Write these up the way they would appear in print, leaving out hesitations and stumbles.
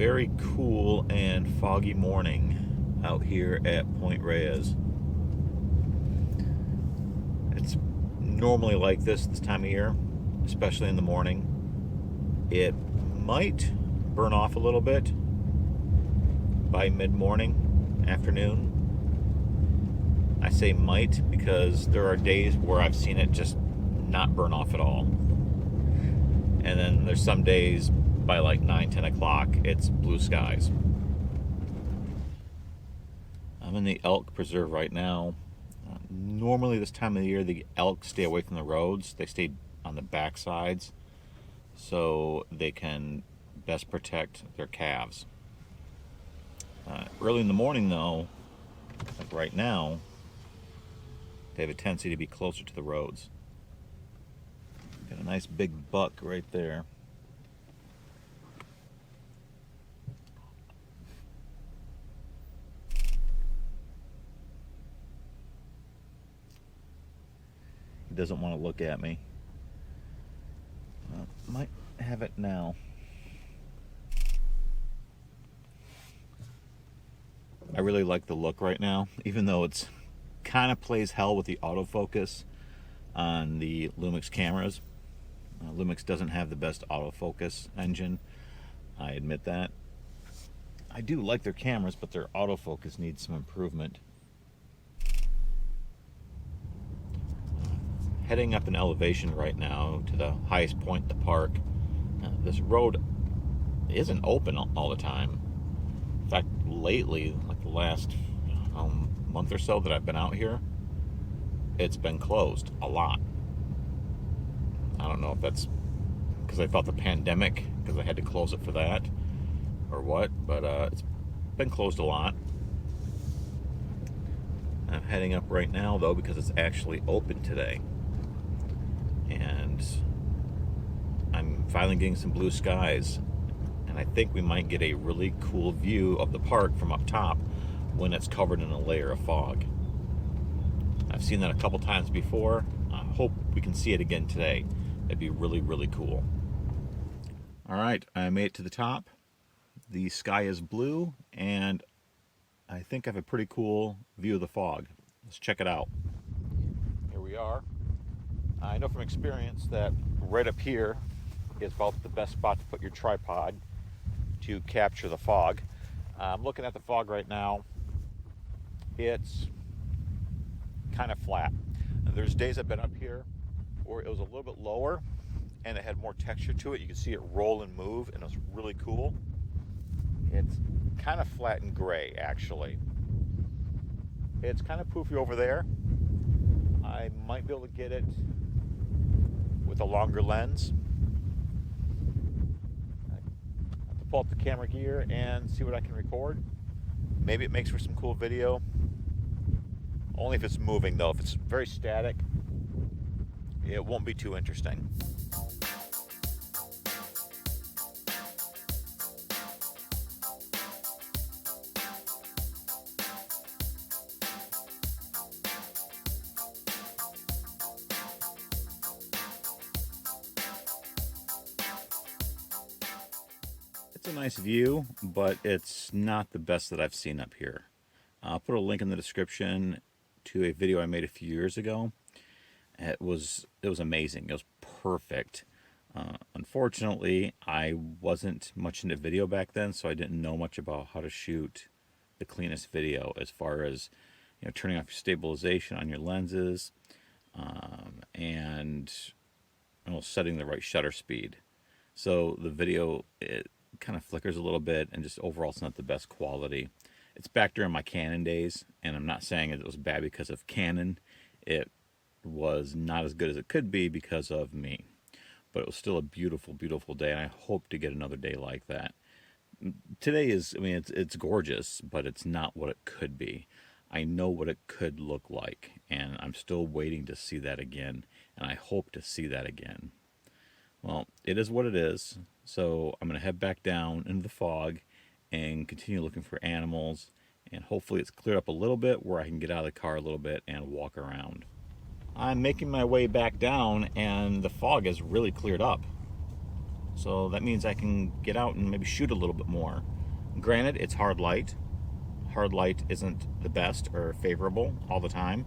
very cool and foggy morning out here at Point Reyes. It's normally like this time of year, especially in the morning. It might burn off a little bit by mid-morning, afternoon. I say might because there are days where I've seen it just not burn off at all. And then there's some days by like 9, 10 o'clock, it's blue skies. I'm in the Elk Preserve right now. Normally this time of the year, the elk stay away from the roads. They stay on the back sides so they can best protect their calves. Early in the morning though, like right now, they have a tendency to be closer to the roads. Got a nice big buck right there. He doesn't want to look at me. Might have it now. I really like the look right now, even though it's kind of plays hell with the autofocus on the Lumix cameras. Lumix doesn't have the best autofocus engine, I admit that. I do like their cameras, but their autofocus needs some improvement. Heading up an elevation right now to the highest point in the park. This road isn't open all the time. In fact, lately, like the last month or so that I've been out here, it's been closed a lot. I don't know if that's because I thought the pandemic, because I had to close it for that, or what, but it's been closed a lot. I'm heading up right now, though, because it's actually open today. And I'm finally getting some blue skies. And I think we might get a really cool view of the park from up top when it's covered in a layer of fog. I've seen that a couple times before. I hope we can see it again today. That'd be really, really cool. All right, I made it to the top. The sky is blue, and I think I have a pretty cool view of the fog. Let's check it out. Here we are. I know from experience that right up here is about the best spot to put your tripod to capture the fog. I'm looking at the fog right now. It's kind of flat. There's days I've been up here where it was a little bit lower and it had more texture to it. You can see it roll and move, and it was really cool. It's kind of flat and gray, actually. It's kind of poofy over there. I might be able to get it with a longer lens. I have to pull up the camera gear and see what I can record. Maybe it makes for some cool video. Only if it's moving, though. If it's very static, it won't be too interesting. It's a nice view, but it's not the best that I've seen up here. I'll put a link in the description to a video I made a few years ago. It was amazing. It was perfect. Unfortunately, I wasn't much into video back then, so I didn't know much about how to shoot the cleanest video as far as, you know, turning off your stabilization on your lenses, and setting the right shutter speed. So the video, it kind of flickers a little bit, and just overall it's not the best quality. It's back during my Canon days, and I'm not saying it was bad because of Canon. It was not as good as it could be because of me. But it was still a beautiful, beautiful day, and I hope to get another day like that. Today is, I mean, it's gorgeous, but it's not what it could be. I know what it could look like, and I'm still waiting to see that again, and I hope to see that again. Well, it is what it is, so I'm going to head back down into the fog and continue looking for animals, and hopefully it's cleared up a little bit where I can get out of the car a little bit and walk around. I'm making my way back down, and the fog has really cleared up. So that means I can get out and maybe shoot a little bit more. Granted, it's hard light. Hard light isn't the best or favorable all the time.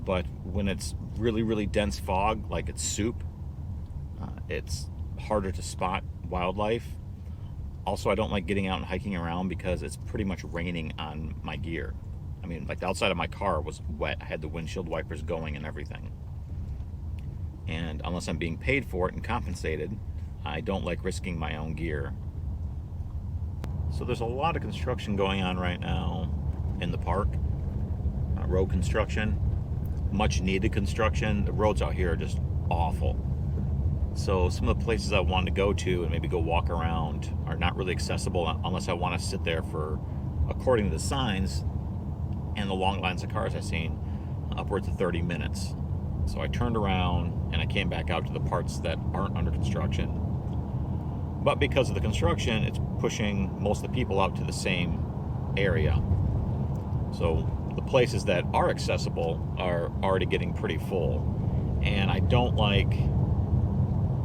But when it's really, really dense fog, like it's soup, it's harder to spot wildlife. Also, I don't like getting out and hiking around because it's pretty much raining on my gear. I mean, like the outside of my car was wet. I had the windshield wipers going and everything. And unless I'm being paid for it and compensated, I don't like risking my own gear. So there's a lot of construction going on right now in the park. Road construction, much needed construction. The roads out here are just awful. So some of the places I wanted to go to and maybe go walk around are not really accessible unless I want to sit there for, according to the signs and the long lines of cars I've seen, upwards of 30 minutes. So I turned around and I came back out to the parts that aren't under construction. But because of the construction, it's pushing most of the people out to the same area. So the places that are accessible are already getting pretty full. And I don't like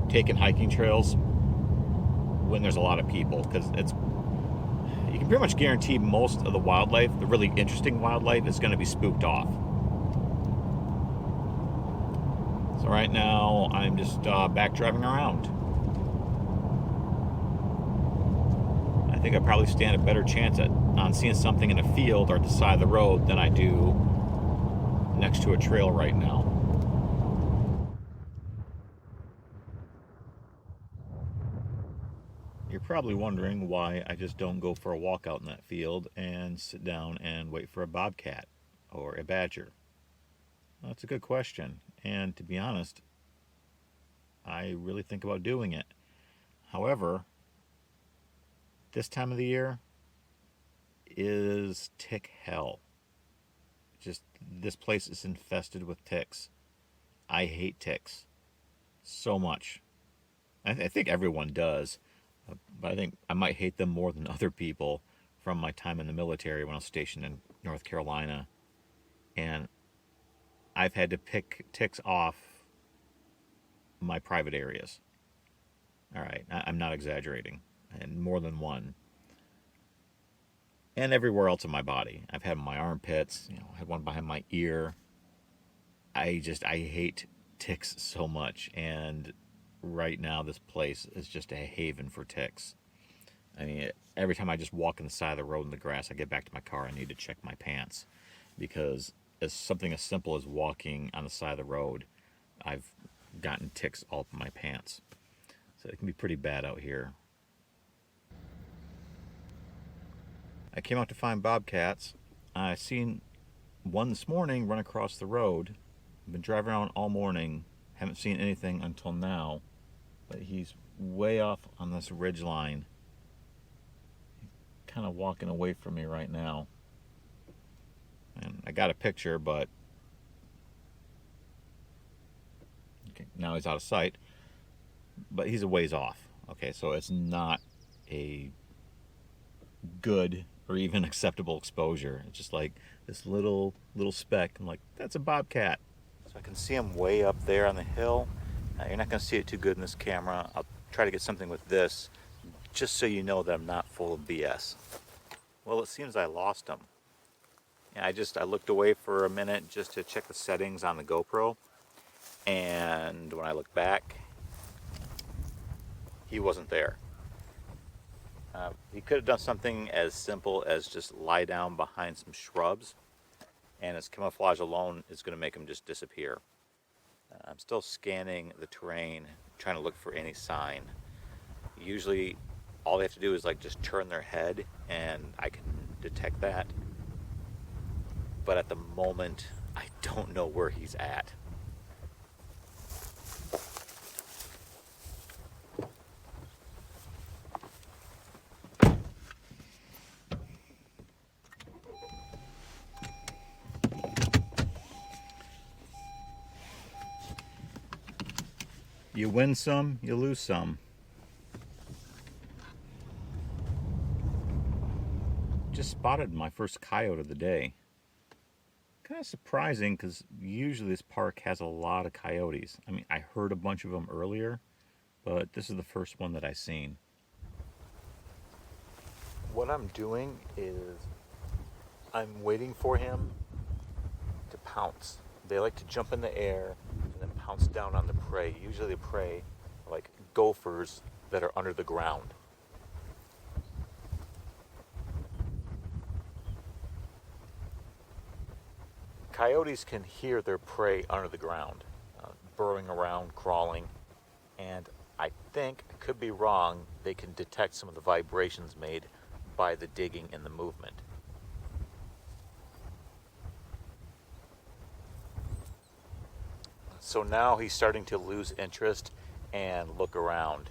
taking hiking trails when there's a lot of people, because you can pretty much guarantee most of the wildlife, the really interesting wildlife, is going to be spooked off. So right now I'm just back driving around. I think I probably stand a better chance on seeing something in a field or at the side of the road than I do next to a trail right now. You're probably wondering why I just don't go for a walk out in that field and sit down and wait for a bobcat or a badger. Well, that's a good question, and to be honest, I really think about doing it. However, this time of the year is tick hell. Just this place is infested with ticks. I hate ticks so much. I think everyone does, but I think I might hate them more than other people from my time in the military when I was stationed in North Carolina. And I've had to pick ticks off my private areas. All right, I'm not exaggerating, and more than one. And everywhere else in my body. I've had my armpits, I had one behind my ear. I hate ticks so much, and right now this place is just a haven for ticks. I mean, every time I just walk on the side of the road in the grass, I get back to my car, I need to check my pants, because as something as simple as walking on the side of the road, I've gotten ticks all up in my pants. So it can be pretty bad out here. I came out to find bobcats. I seen one this morning run across the road. I've been driving around all morning, haven't seen anything until now, but he's way off on this ridge line. Kind of walking away from me right now. And I got a picture, but okay, now he's out of sight. But he's a ways off. Okay, so it's not a good or even acceptable exposure. It's just like this little speck. I'm like, that's a bobcat. So I can see him way up there on the hill. You're not going to see it too good in this camera. I'll try to get something with this, just so you know that I'm not full of BS. Well, it seems I lost him. And I looked away for a minute just to check the settings on the GoPro, and when I looked back, he wasn't there. He could have done something as simple as just lie down behind some shrubs, and his camouflage alone is going to make him just disappear. I'm still scanning the terrain, trying to look for any sign. Usually all they have to do is like just turn their head and I can detect that. But at the moment, I don't know where he's at. You win some, you lose some. Just spotted my first coyote of the day. Kind of surprising, because usually this park has a lot of coyotes. I mean, I heard a bunch of them earlier, but this is the first one that I've seen. What I'm doing is I'm waiting for him to pounce. They like to jump in the air and then pounce down on the prey. Usually the prey are like gophers that are under the ground. Coyotes can hear their prey under the ground, burrowing around, crawling, and I think, I could be wrong, they can detect some of the vibrations made by the digging and the movement. So now he's starting to lose interest and look around.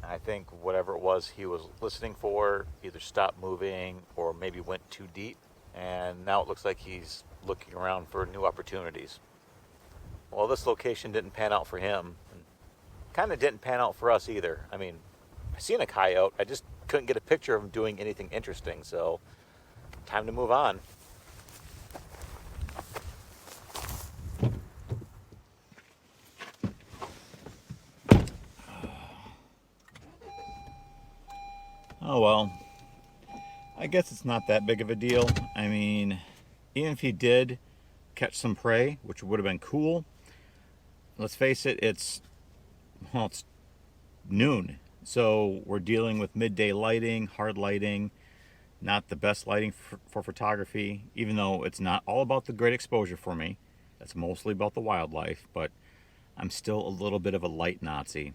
I think whatever it was he was listening for either stopped moving or maybe went too deep. And now it looks like he's looking around for new opportunities. Well, this location didn't pan out for him. Kind of didn't pan out for us either. I mean, I seen a coyote. I just couldn't get a picture of him doing anything interesting. So, time to move on. Oh well, I guess it's not that big of a deal. I mean, even if he did catch some prey, which would have been cool, let's face it, it's noon. So we're dealing with midday lighting, hard lighting, not the best lighting for photography, even though it's not all about the great exposure for me. That's mostly about the wildlife, but I'm still a little bit of a light Nazi.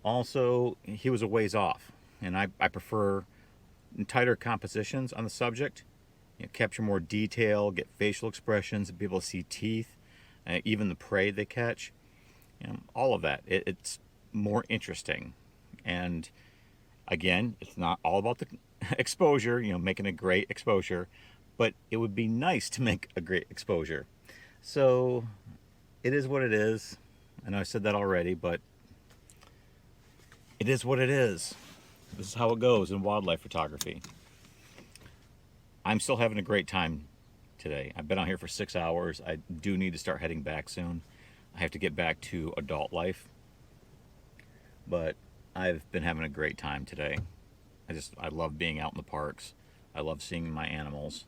Also, he was a ways off, and I prefer tighter compositions on the subject. Capture more detail, get facial expressions, be able to see teeth, even the prey they catch. All of that. It's more interesting. And again, it's not all about the exposure, making a great exposure, but it would be nice to make a great exposure. So it is what it is. I know I said that already, but it is what it is. This is how it goes in wildlife photography. I'm still having a great time today. I've been out here for 6 hours. I do need to start heading back soon. I have to get back to adult life. But I've been having a great time today. I love being out in the parks. I love seeing my animals.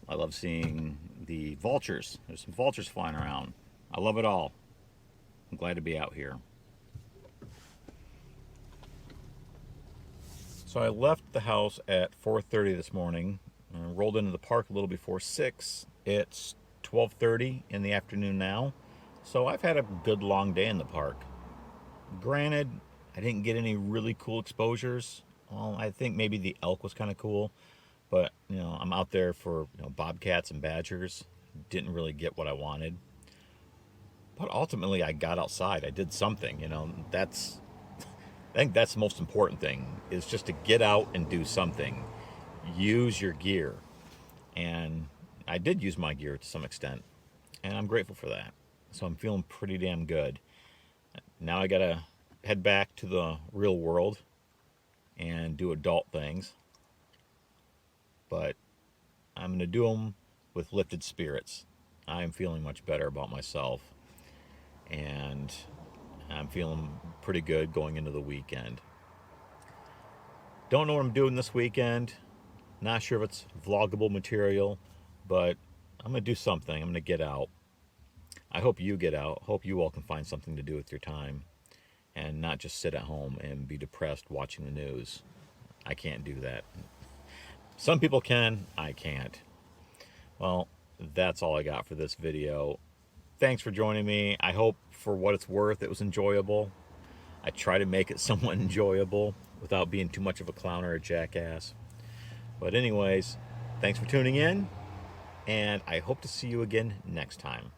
I love seeing the vultures. There's some vultures flying around. I love it all. I'm glad to be out here. So I left the house at 4:30 this morning, rolled into the park a little before 6. It's 12:30 in the afternoon now, so I've had a good long day in the park. Granted, I didn't get any really cool exposures. Well, I think maybe the elk was kind of cool, but I'm out there for bobcats and badgers. Didn't really get what I wanted, but ultimately I got outside. I did something. I think that's the most important thing, is just to get out and do something. Use your gear. And I did use my gear to some extent, and I'm grateful for that. So I'm feeling pretty damn good. Now I gotta head back to the real world and do adult things. But I'm gonna do them with lifted spirits. I'm feeling much better about myself. And I'm feeling pretty good going into the weekend. Don't know what I'm doing this weekend. Not sure if it's vloggable material, but I'm going to do something. I'm going to get out. I hope you get out. Hope you all can find something to do with your time and not just sit at home and be depressed watching the news. I can't do that. Some people can. I can't. Well, that's all I got for this video. Thanks for joining me. I hope, for what it's worth, it was enjoyable. I try to make it somewhat enjoyable without being too much of a clown or a jackass. But anyways, thanks for tuning in, and I hope to see you again next time.